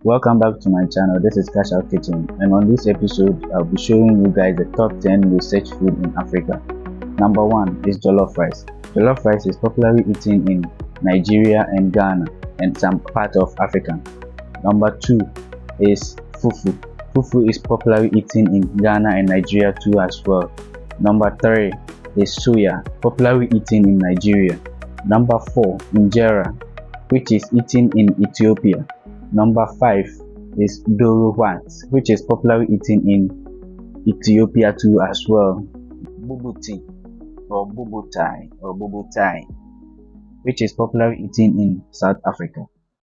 Welcome back to my channel. This is Cash Out Kitchen, and on this episode I'll be showing you guys the top 10 most searched food in Africa. Number 1 is jollof rice. Jollof rice is popularly eaten in Nigeria and Ghana and some part of Africa. Number 2 is fufu. Fufu is popularly eaten in Ghana and Nigeria too as well. Number 3 is suya, popularly eaten in Nigeria. Number 4, injera, which is eaten in Ethiopia. Number 5 is doro wat, which is popularly eaten in Ethiopia too as well. Bubuti or bubutai, which is popularly eaten in South Africa.